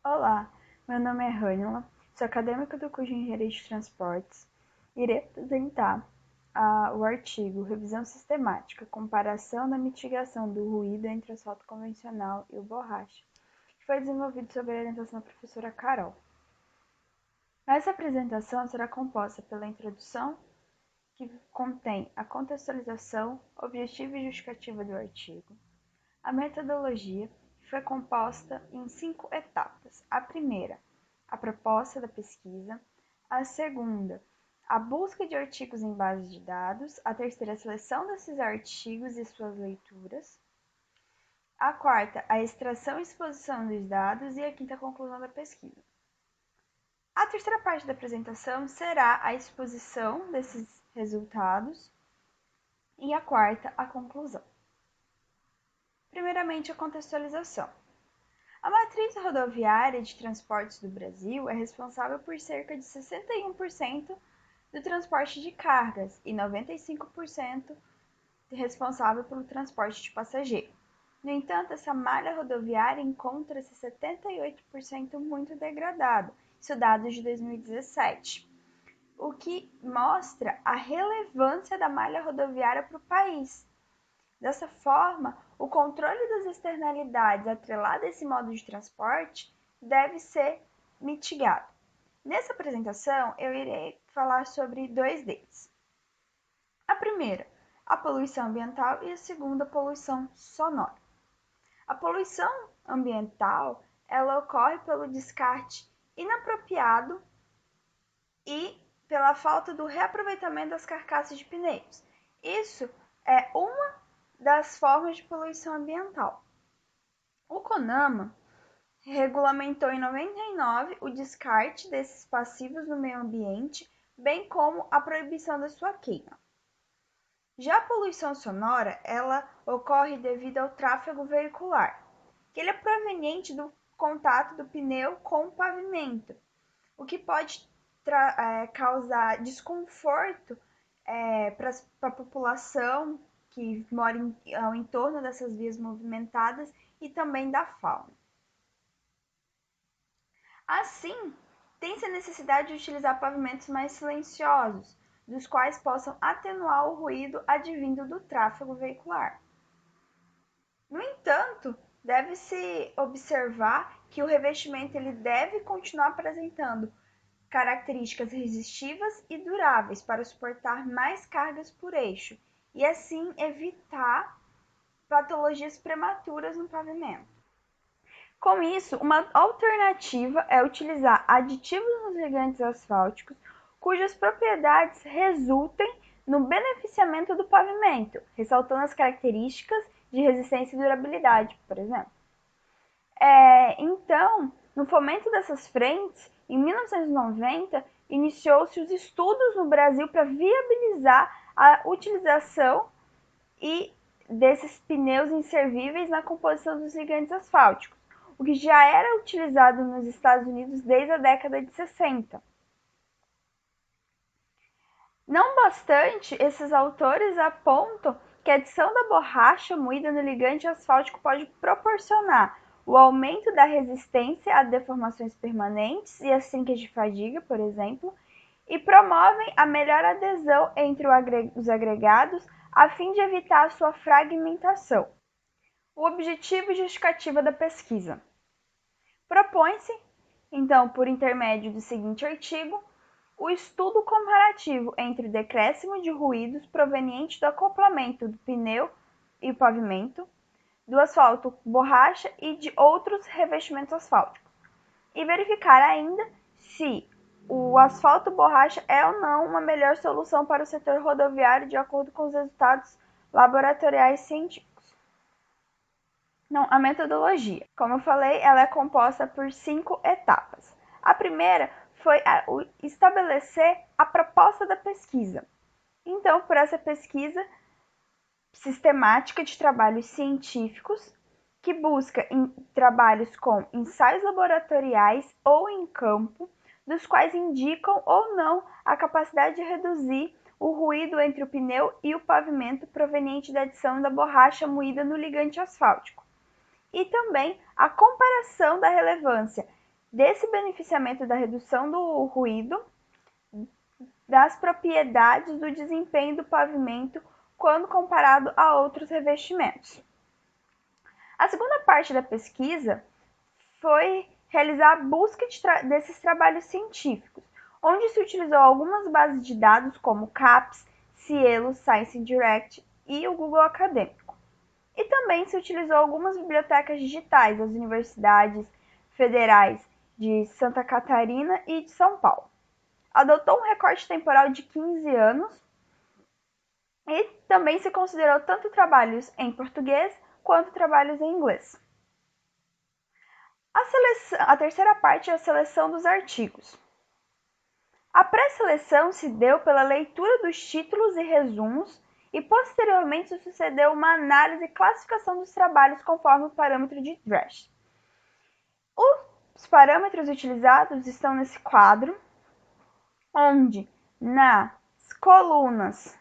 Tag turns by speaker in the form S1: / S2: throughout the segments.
S1: Olá, meu nome é Rânila, sou acadêmica do curso de Engenharia de Transportes e irei apresentar o artigo Revisão Sistemática, Comparação da Mitigação do Ruído entre o asfalto convencional e o borracha, que foi desenvolvido sob a orientação da professora Carol. Essa apresentação será composta pela introdução, que contém a contextualização, objetivo e justificativa do artigo, a metodologia, que foi composta em 5 etapas. A primeira, a proposta da pesquisa. A segunda, a busca de artigos em bases de dados. A terceira, a seleção desses artigos e suas leituras. A quarta, a extração e exposição dos dados. E a quinta, a conclusão da pesquisa. A terceira parte da apresentação será a exposição desses resultados. E a quarta, a conclusão. Primeiramente, a contextualização. A matriz rodoviária de transportes do Brasil é responsável por cerca de 61% do transporte de cargas e 95% responsável pelo transporte de passageiro. No entanto, essa malha rodoviária encontra-se 78% muito degradada, isso dados de 2017, o que mostra a relevância da malha rodoviária para o país. Dessa forma, o controle das externalidades atrelado a esse modo de transporte deve ser mitigado. Nessa apresentação, eu irei falar sobre 2 deles. A primeira, a poluição ambiental, e a segunda, a poluição sonora. A poluição ambiental, ela ocorre pelo descarte inapropriado e pela falta do reaproveitamento das carcaças de pneus. Isso é uma das formas de poluição ambiental. O CONAMA regulamentou em 99 o descarte desses passivos no meio ambiente, bem como a proibição da sua queima. Já a poluição sonora, ela ocorre devido ao tráfego veicular, que ele é proveniente do contato do pneu com o pavimento, o que pode causar desconforto para a população que mora ao entorno dessas vias movimentadas e também da fauna. Assim, tem-se a necessidade de utilizar pavimentos mais silenciosos, dos quais possam atenuar o ruído advindo do tráfego veicular. No entanto, deve-se observar que o revestimento ele deve continuar apresentando características resistivas e duráveis para suportar mais cargas por eixo e assim evitar patologias prematuras no pavimento. Com isso, uma alternativa é utilizar aditivos nos ligantes asfálticos cujas propriedades resultem no beneficiamento do pavimento, ressaltando as características de resistência e durabilidade, por exemplo. Então, no fomento dessas frentes, em 1990, iniciou-se os estudos no Brasil para viabilizar a utilização desses pneus inservíveis na composição dos ligantes asfálticos, o que já era utilizado nos Estados Unidos desde a década de 60. Não bastante, esses autores apontam que a adição da borracha moída no ligante asfáltico pode proporcionar o aumento da resistência a deformações permanentes e as trincas de fadiga, por exemplo, e promovem a melhor adesão entre os agregados a fim de evitar a sua fragmentação. O objetivo e justificativa da pesquisa. Propõe-se, então, por intermédio do seguinte artigo, o estudo comparativo entre o decréscimo de ruídos proveniente do acoplamento do pneu e pavimento, do asfalto borracha e de outros revestimentos asfálticos, e verificar ainda se o asfalto borracha é ou não uma melhor solução para o setor rodoviário de acordo com os resultados laboratoriais científicos. Não, a metodologia, como eu falei, ela é composta por 5 etapas. A primeira foi estabelecer a proposta da pesquisa. Então, por essa pesquisa sistemática de trabalhos científicos, que busca trabalhos com ensaios laboratoriais ou em campo, dos quais indicam ou não a capacidade de reduzir o ruído entre o pneu e o pavimento proveniente da adição da borracha moída no ligante asfáltico. E também a comparação da relevância desse beneficiamento da redução do ruído, das propriedades do desempenho do pavimento quando comparado a outros revestimentos. A segunda parte da pesquisa foi realizar a busca desses trabalhos científicos, onde se utilizou algumas bases de dados como CAPES, Cielo, Science Direct e o Google Acadêmico. E também se utilizou algumas bibliotecas digitais das universidades federais de Santa Catarina e de São Paulo. Adotou um recorte temporal de 15 anos e também se considerou tanto trabalhos em português quanto trabalhos em inglês. A terceira parte é a seleção dos artigos. A pré-seleção se deu pela leitura dos títulos e resumos e posteriormente sucedeu uma análise e classificação dos trabalhos conforme o parâmetro de Dresch. Os parâmetros utilizados estão nesse quadro, onde nas colunas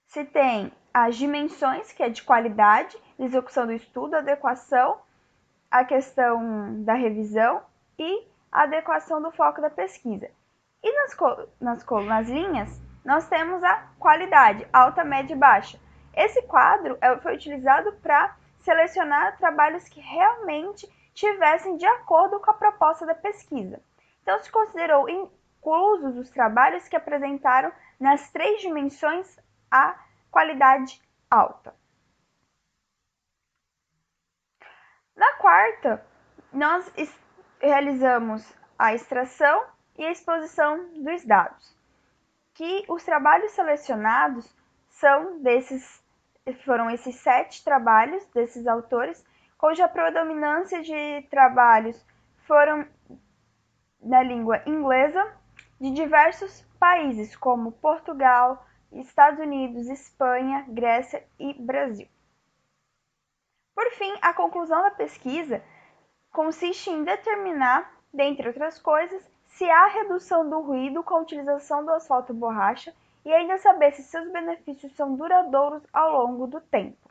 S1: se tem as dimensões, que é de qualidade, execução do estudo, adequação, a questão da revisão e a adequação do foco da pesquisa. E nas linhas, nós temos a qualidade, alta, média e baixa. Esse quadro foi utilizado para selecionar trabalhos que realmente tivessem de acordo com a proposta da pesquisa. Então, se considerou inclusos os trabalhos que apresentaram nas 3 dimensões a qualidade alta. Na quarta, nós realizamos a extração e a exposição dos dados, que os trabalhos selecionados foram esses 7 trabalhos desses autores, cuja predominância de trabalhos foram na língua inglesa de diversos países, como Portugal, Estados Unidos, Espanha, Grécia e Brasil. Por fim, a conclusão da pesquisa consiste em determinar, dentre outras coisas, se há redução do ruído com a utilização do asfalto borracha e ainda saber se seus benefícios são duradouros ao longo do tempo.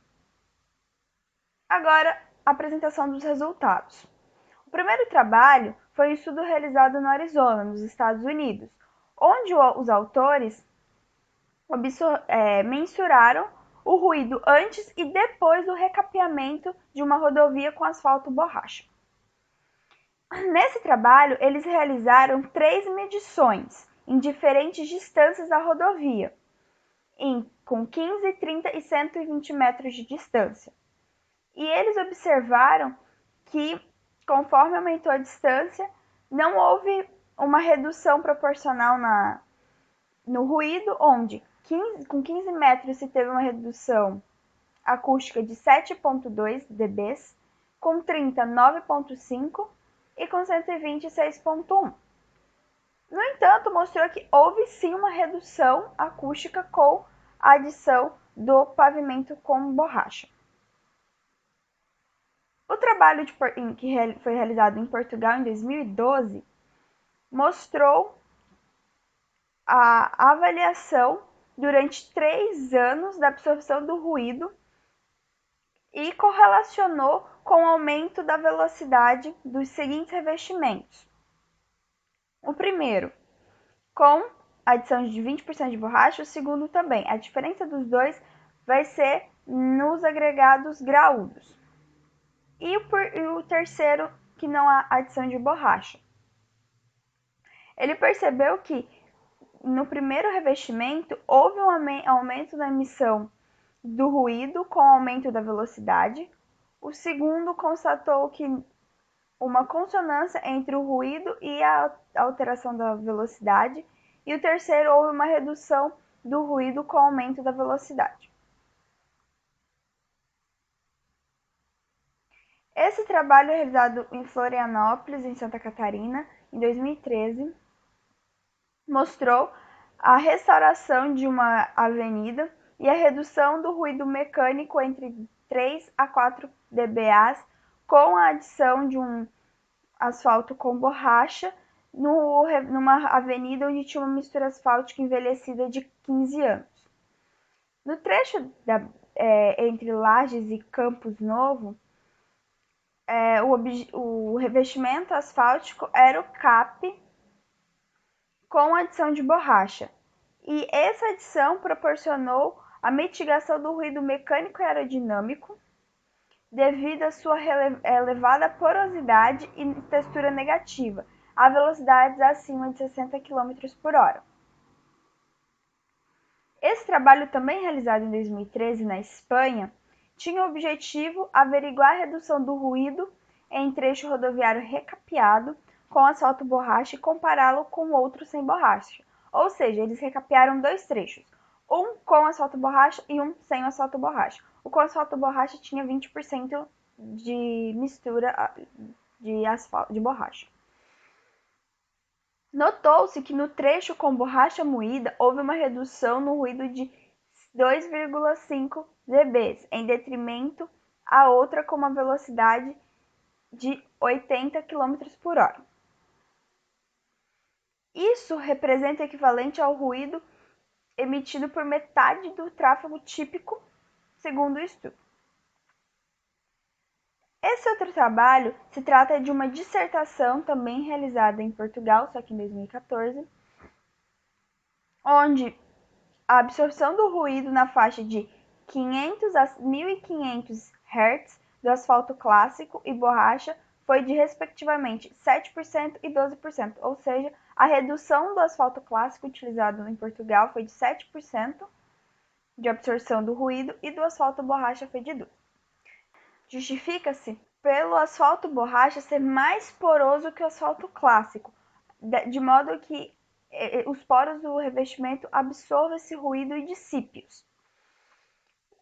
S1: Agora, a apresentação dos resultados. O primeiro trabalho foi um estudo realizado no Arizona, nos Estados Unidos, onde os autores mensuraram o ruído antes e depois do recapeamento de uma rodovia com asfalto borracha. Nesse trabalho, eles realizaram 3 medições em diferentes distâncias da rodovia, com 15, 30 e 120 metros de distância. E eles observaram que, conforme aumentou a distância, não houve uma redução proporcional no ruído, onde com 15 metros se teve uma redução acústica de 7,2 dB, com 30, 9,5 e com 120, 6,1. No entanto, mostrou que houve sim uma redução acústica com a adição do pavimento com borracha. O trabalho que foi realizado em Portugal em 2012 mostrou a avaliação durante 3 anos da absorção do ruído e correlacionou com o aumento da velocidade dos seguintes revestimentos. O primeiro, com a adição de 20% de borracha, o segundo também. A diferença dos dois vai ser nos agregados graúdos. E o terceiro, que não há adição de borracha. Ele percebeu que no primeiro revestimento houve um aumento na emissão do ruído com o aumento da velocidade. O segundo constatou que uma consonância entre o ruído e a alteração da velocidade. E o terceiro, houve uma redução do ruído com o aumento da velocidade. Esse trabalho é realizado em Florianópolis, em Santa Catarina, em 2013. Mostrou a restauração de uma avenida e a redução do ruído mecânico entre 3 a 4 dBA com a adição de um asfalto com borracha numa avenida onde tinha uma mistura asfáltica envelhecida de 15 anos. No trecho entre Lages e Campos Novo, o revestimento asfáltico era o CAP com adição de borracha. E essa adição proporcionou a mitigação do ruído mecânico e aerodinâmico devido à sua elevada porosidade e textura negativa, a velocidades acima de 60 km por hora. Esse trabalho, também realizado em 2013 na Espanha, tinha o objetivo averiguar a redução do ruído em trecho rodoviário recapeado com asfalto borracha e compará-lo com outro sem borracha. Ou seja, eles recapearam dois trechos, um com asfalto borracha e um sem asfalto borracha. O com asfalto borracha tinha 20% de mistura de asfalto de borracha. Notou-se que no trecho com borracha moída houve uma redução no ruído de 2,5 dB, em detrimento à outra com uma velocidade de 80 km por hora. Isso representa o equivalente ao ruído emitido por metade do tráfego típico, segundo o estudo. Esse outro trabalho se trata de uma dissertação também realizada em Portugal, só que em 2014, onde a absorção do ruído na faixa de 500 a 1500 Hz do asfalto clássico e borracha foi de respectivamente 7% e 12%, ou seja, a redução do asfalto clássico utilizado em Portugal foi de 7% de absorção do ruído e do asfalto borracha foi de 12%. Justifica-se pelo asfalto borracha ser mais poroso que o asfalto clássico, de modo que os poros do revestimento absorvem esse ruído e dissípios.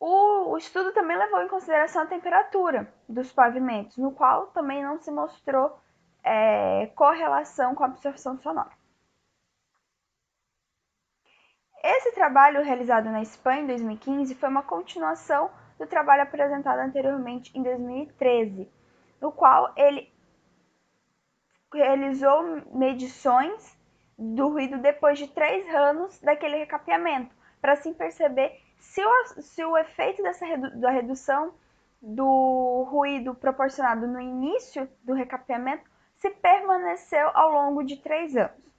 S1: O estudo também levou em consideração a temperatura dos pavimentos, no qual também não se mostrou correlação com a absorção sonora. Esse trabalho realizado na Espanha em 2015 foi uma continuação do trabalho apresentado anteriormente em 2013, no qual ele realizou medições do ruído depois de 3 anos daquele recapeamento, para assim perceber se o efeito da redução do ruído proporcionado no início do recapeamento se permaneceu ao longo de 3 anos.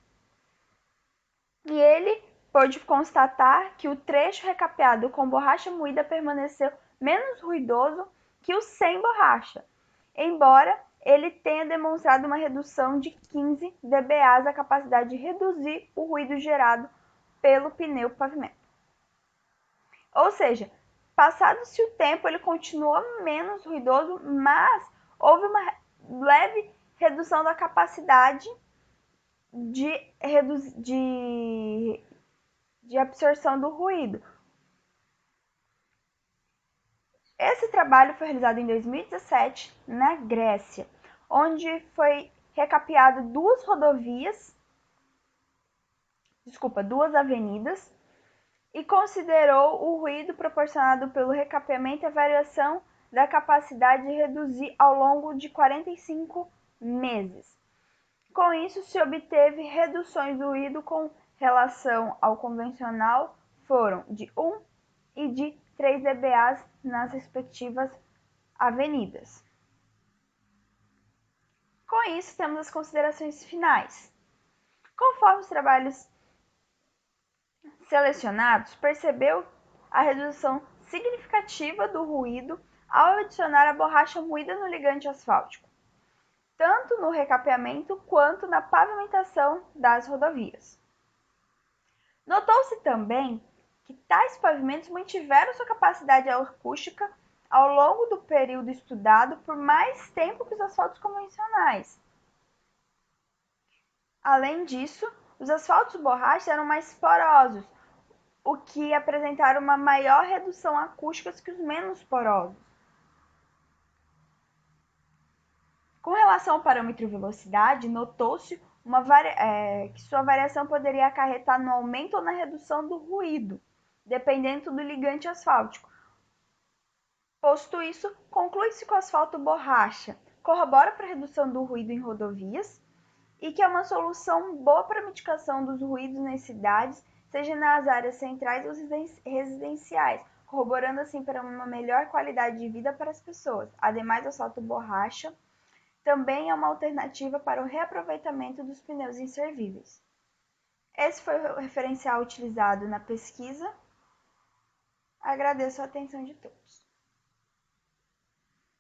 S1: E ele pôde constatar que o trecho recapeado com borracha moída permaneceu menos ruidoso que o sem borracha, embora ele tenha demonstrado uma redução de 15 dBA a capacidade de reduzir o ruído gerado pelo pneu pavimento. Ou seja, passado-se o tempo, ele continuou menos ruidoso, mas houve uma leve redução da capacidade de absorção do ruído. Esse trabalho foi realizado em 2017 na Grécia, onde foi recapeado duas avenidas, e considerou o ruído proporcionado pelo recapeamento e a variação da capacidade de reduzir ao longo de 45 meses. Com isso, se obteve reduções do ruído com relação ao convencional foram de 1 e de 3 dBA nas respectivas avenidas. Com isso, temos as considerações finais. Conforme os trabalhos selecionados, percebeu a redução significativa do ruído ao adicionar a borracha moída no ligante asfáltico, tanto no recapeamento quanto na pavimentação das rodovias. Notou-se também que tais pavimentos mantiveram sua capacidade acústica ao longo do período estudado por mais tempo que os asfaltos convencionais. Além disso, os asfaltos borracha eram mais porosos, o que apresentaram uma maior redução acústica que os menos porosos. Com relação ao parâmetro velocidade, notou-se que sua variação poderia acarretar no aumento ou na redução do ruído, dependendo do ligante asfáltico. Posto isso, conclui-se que o asfalto borracha corrobora para a redução do ruído em rodovias e que é uma solução boa para a mitigação dos ruídos nas cidades, seja nas áreas centrais ou residenciais, corroborando assim para uma melhor qualidade de vida para as pessoas. Ademais, o asfalto borracha também é uma alternativa para o reaproveitamento dos pneus inservíveis. Esse foi o referencial utilizado na pesquisa. Agradeço a atenção de todos.